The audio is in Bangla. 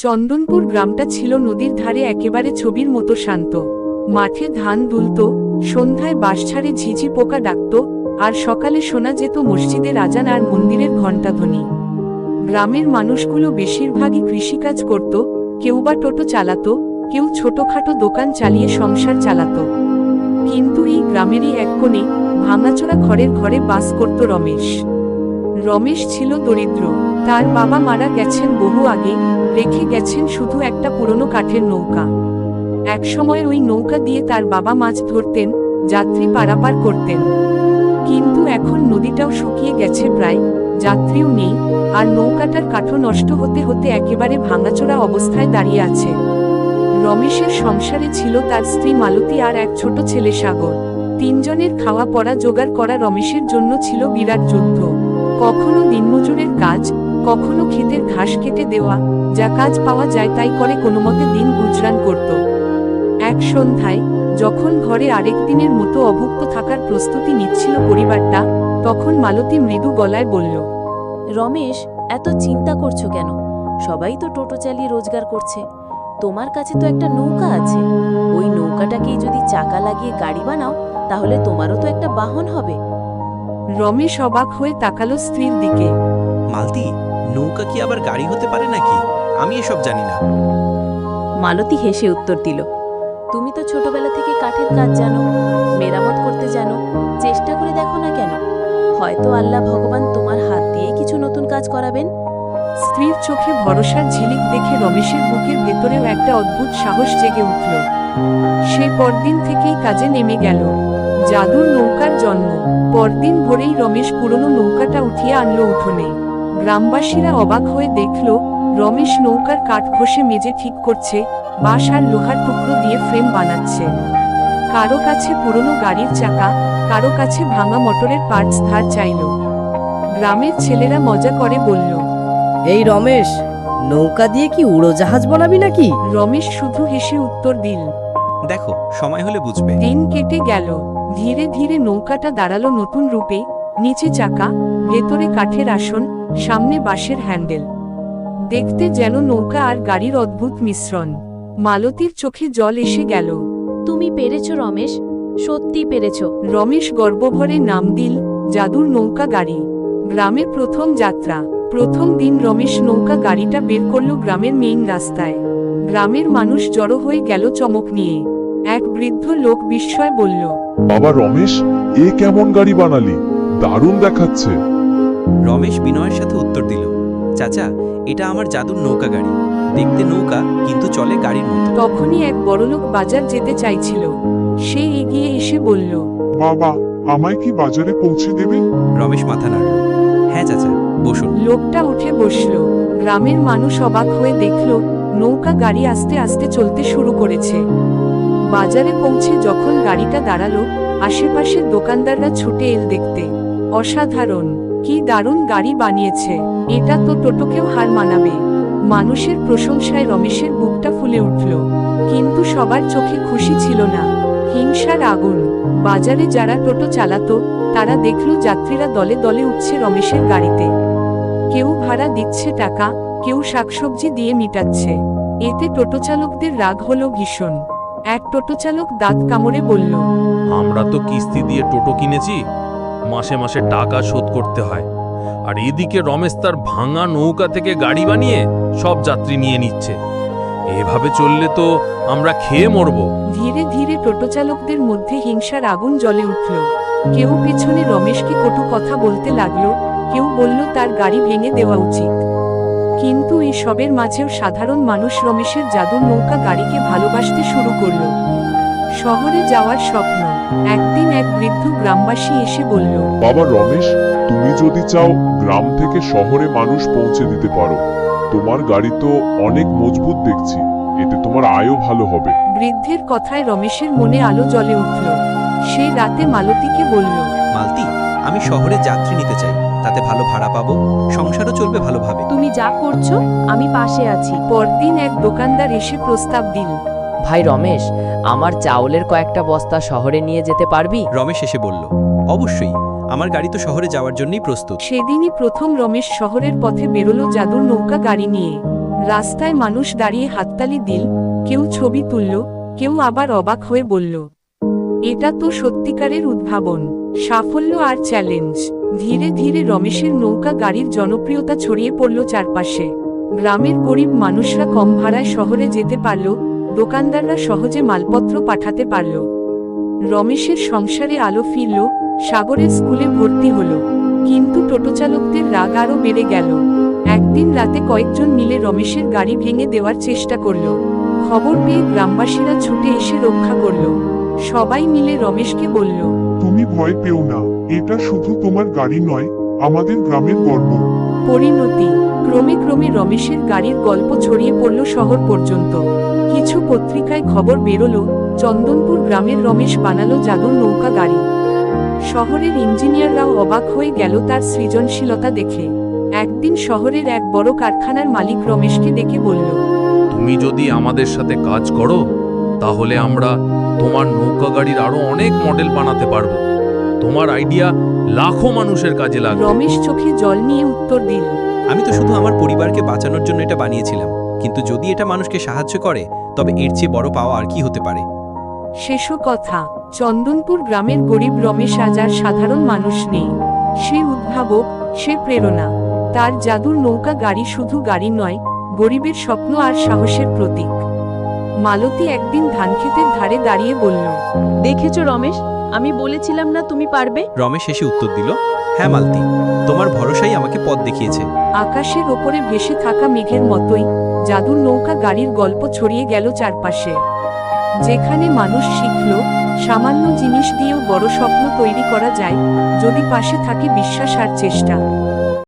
চন্দনপুর গ্রামটা ছিল নদীর ধারে, একেবারে ছবির মতো শান্ত। মাঠে ধান দুলত, সন্ধ্যায় বাঁশঝাড়ে ঝিঝি পোকা ডাকত, আর সকালে শোনা যেত মসজিদের আজান আর মন্দিরের ঘণ্টাধ্বনি। গ্রামের মানুষগুলো বেশিরভাগই কৃষিকাজ করত, কেউ বা টোটো চালাতো, কেউ ছোটখাটো দোকান চালিয়ে সংসার চালাতো। কিন্তু এই গ্রামেরই এক কোণে ভাঙাচোরা ঘরের ঘরে বাস করত রমেশ। রমেশ ছিল দরিদ্র। তার বাবা মারা গেছেন বহু আগে, রেখে গেছেন শুধু একটা পুরনো কাঠের নৌকা। একসময় ওই নৌকা দিয়ে তার বাবা মাছ ধরতেন, যাত্রী পারাপার করতেন। কিন্তু এখন নদীটাও শুকিয়ে গেছে প্রায়, যাত্রীও নেই, আর নৌকাটার কাঠও নষ্ট হতে হতে একেবারে ভাঙাচোরা অবস্থায় দাঁড়িয়ে আছে। রমেশের সংসারে ছিল তার স্ত্রী মালতী আর এক ছোট ছেলে সাগর। তিনজনের খাওয়া পড়া জোগাড় করা রমেশের জন্য ছিল বিরাট যুদ্ধ। কখনো দিনমজুরের কাজ, কখনো ক্ষেতের ঘাস কেটে দেওয়া, যা কাজ পাওয়া যায় তাই করে কোনোমতে দিন গুজরান করত। এক সন্ধ্যায় যখন ঘরে আরেক দিনের মতো অভুক্ত থাকার প্রস্তুতি নিচ্ছিল পরিবারটা, তখন মালতী মৃদু গলায় বলল, রমেশ, এত চিন্তা করছো কেন? সবাই তো টোটো চালিয়ে রোজগার করছে। তোমার কাছে তো একটা নৌকা আছে। ওই নৌকাটাকেই যদি চাকা লাগিয়ে গাড়ি বানাও, তাহলে তোমারও তো একটা বাহন হবে। রমেশ অবাক হয়ে তাকালো স্ত্রীর দিকে। মালতী, নৌকা কি আবার গাড়ি হতে পারে নাকি? আমি এসব জানি না। মালতী হেসে উত্তর দিল, তুমি তো ছোটবেলা থেকে কাঠের কাজ জানো, মেরামত করতে জানো, চেষ্টা করে দেখো না কেন? হয়তো আল্লাহ ভগবান তোমার হাত দিয়ে কিছু নতুন কাজ করাবেন। স্ত্রীর চোখে ভরসার ঝিলিক দেখে রমেশের বুকের ভেতরেও একটা অদ্ভুত সাহস জেগে উঠল। সে পরদিন থেকেই কাজে নেমে গেল। জাদুর নৌকার জন্ম। পরদিন ভোরেই রমেশ পুরনো নৌকাটা উঠিয়ে আনলো উঠোনে। গ্রামবাসীরা অবাক হয়ে দেখল রমেশ নৌকার কাঠ ঘষে মেজে ঠিক করছে, বাঁশ আর লোহার টুকরো দিয়ে ফ্রেম বানাচ্ছে। কারো কাছে পুরনো গাড়ির চাকা, কারো কাছে ভাঙা মোটরের পার্টস ধার চাইল। গ্রামের ছেলেরা মজা করে বলল, এই রমেশ, নৌকা দিয়ে কি উড়োজাহাজ বানাবি নাকি? রমেশ শুধু হেসে উত্তর দিল, দেখো, সময় হলে বুঝবে। দিন কেটে গেল। ধীরে ধীরে নৌকাটা দাঁড়ালো নতুন রূপে। নিচে চাকা, ভেতরে কাঠের আসন, সামনে বাঁশের হ্যান্ডেল। দেখতে যেন নৌকা আর গাড়ির অদ্ভুত মিশ্রণ। মালতীর চোখে জল এসে গেল। তুমি পেরেছো রমেশ, সত্যি পেরেছো। রমেশ গর্বভরে নাম দিল জাদুর নৌকা গাড়ি। গ্রামের প্রথম যাত্রা। প্রথম দিন রমেশ নৌকা গাড়িটা বের করল গ্রামের মেইন রাস্তায়। গ্রামের মানুষ জড়ো হয়ে গেল চমক নিয়ে। এক বৃদ্ধ লোক বিস্ময় বলল, বাবা রমেশ, এ কেমন গাড়ি বানালি? দারুণ দেখাচ্ছে। রমেশ বিনয়ের সাথে উত্তর দিল, চাচা, এটা আমার জাদুর নৌকা গাড়ি। দেখতে নৌকা, কিন্তু চলে গাড়ির মতো। তখনই এক বড়লোক বাজার যেতে চাইছিল। সে এগিয়ে এসে বলল, বাবা, আমায় কি বাজারে পৌঁছে দেবে? রমেশ মাথা নাড়ল। হ্যাঁ চাচা, বসুন। লোকটা উঠে বসল। গ্রামের মানুষ অবাক হয়ে দেখল নৌকা গাড়ি আস্তে আস্তে চলতে শুরু করেছে। বাজারে পৌঁছে যখন গাড়িটা দাঁড়ালো, আশেপাশের দোকানদাররা ছুটে এল দেখতে। অসাধারণ, কি দারুণ গাড়ি বানিয়েছে, এটা তো টোটোকেও হার মানাবে। মানুষের প্রশংসায় রমেশের বুকটা ফুলে উঠল। কিন্তু সবার চোখে খুশি ছিল না, হিংসার আগুন। বাজারে যারা টোটো চালাতো তারা দেখল যাত্রীরা দলে দলে উঠছে রমেশের গাড়িতে। কেউ ভাড়া দিচ্ছে টাকা, কেউ শাকসবজি দিয়ে মিটাচ্ছে। এতে টোটোচালকদের রাগ হলো ভীষণ। এক টোটোচালক দাঁত কামড়ে বলল, আমরা তো কিস্তি দিয়ে টোটো কিনেছি, মাসে মাসে টাকা শোধ করতে হয়, আর এদিকে রমেশ তার ভাঙা নৌকা থেকে গাড়ি বানিয়ে সব যাত্রী নিয়ে নিচ্ছে। এভাবে চললে তো আমরা খেয়ে মরব। ধীরে ধীরে টোটোচালকদের মধ্যে হিংসার আগুন জ্বলে উঠল। কেউ পেছনে রমেশকে কটু কথা বলতে লাগলো, কেউ বলল তার গাড়ি ভেঙে দেওয়া উচিত। কিন্তু এই সবের মাঝেও সাধারণ মানুষ রমেশের জাদুর নৌকা গাড়িকে ভালোবাসতে শুরু করল। শহরে যাওয়ার স্বপ্ন। একদিন এক বৃদ্ধ গ্রামবাসী এসে বলল, বাবা রমেশ, তুমি যদি চাও গ্রাম থেকে শহরে মানুষ পৌঁছে দিতে পারো। তোমার গাড়ি তো অনেক মজবুত দেখছি, এতে তোমার আয়ও ভালো হবে। বৃদ্ধের কথায় রমেশের মনে আলো জ্বলে উঠল। সে রাতে মালতীকে বলল, মালতী, আমি শহরে যাত্রী নিতে চাই, তাতে ভালো ভাড়া পাবো, সংসারও চলবে ভালোভাবে। তুমি যা করছো আমি পাশে আছি। পরদিন এক দোকানদার এসে প্রস্তাব দিল, ভাই রমেশ, আমার চাউলের কয়েকটা বস্তা শহরে নিয়ে যেতে পারবি? রমেশ এসে বলল, অবশ্যই, আমার গাড়ি তো শহরে যাওয়ার জন্যই প্রস্তুত। সেদিনই প্রথম রমেশ শহরের পথে বেরোলো জাদুর নৌকা গাড়ি নিয়ে। রাস্তায় মানুষ দাঁড়িয়ে হাততালি দিল, কেউ ছবি তুলল, কেউ আবার অবাক হয়ে বলল, এটা তো সত্যিকারের উদ্ভাবন, সাফল্য আর চ্যালেঞ্জ। ধীরে ধীরে রমেশের নৌকা গাড়ির জনপ্রিয়তা ছড়িয়ে পড়ল চারপাশে। গ্রামের গরিব মানুষরা কম ভাড়ায় শহরে যেতে পারল, দোকানদাররা সহজে মালপত্র পাঠাতে পারল। রমেশের সংসারে আলো ফিরল, সাগরের স্কুলে ভর্তি হলো। কিন্তু টোটোচালকদের রাগ আরও বেড়ে গেল। একদিন রাতে কয়েকজন মিলে রমেশের গাড়ি ভেঙে দেওয়ার চেষ্টা করল। খবর পেয়ে গ্রামবাসীরা ছুটে এসে রক্ষা করল। সবাই মিলে রমেশকে বলল, তুমি ভয় পেও না, এটা শুধু তোমার গাড়ি নয়, আমাদের গ্রামের গর্ব। পরিণতি ক্রমে ক্রমে রমেশের গাড়ির গল্প ছড়িয়ে পড়ল শহর পর্যন্ত। কিছু পত্রিকায় খবর বেরোলো, চন্দনপুর গ্রামের রমেশ বানালো জাদুর নৌকা গাড়ি। শহরের ইঞ্জিনিয়াররাও অবাক হয়ে গেল তার সৃজনশীলতা দেখে। একদিন শহরের এক বড় কারখানার মালিক রমেশকে ডেকে বলল, তুমি যদি আমাদের সাথে কাজ করো তাহলে আমরা তোমার নৌকা গাড়ির আরো অনেক মডেল বানাতে পারবো। তোমার আইডিয়া লাখো মানুষের কাজে লাগবে। রমেশ চোখে জল নিয়ে উত্তর দিল, আমি তো শুধু আমার পরিবারকে বাঁচানোর জন্য এটা বানিয়েছিলাম, কিন্তু যদি এটা মানুষকে সাহায্য করে তবে এর চেয়ে বড় পাওয়া আর কি হতে পারে। শেষ কথা, চন্দনপুর গ্রামের গরিব রমেশ আজ আর সাধারণ মানুষ নেই। সে উদ্ভাবক, সে প্রেরণা। তার জাদুর নৌকা গাড়ি শুধু গাড়ি নয়, গরিবের স্বপ্ন আর সাহসের প্রতীক। মালতী একদিন ধানক্ষেতের ধারে দাঁড়িয়ে বলল, দেখেছো রমেশ, আমি বলেছিলাম না তুমি পারবে। রমেশ এসে উত্তর দিল, হ্যাঁ মালতী, তোমার ভরসাই আমাকে পথ দেখিয়েছে। আকাশের ওপরে ভেসে থাকা মেঘের মতোই জাদুর নৌকা গাড়ির গল্প ছড়িয়ে গেল চারপাশে। যেখানে মানুষ শিখল, সামান্য জিনিস দিয়েও বড় স্বপ্ন তৈরি করা যায়, যদি পাশে থাকে বিশ্বাস আর চেষ্টা।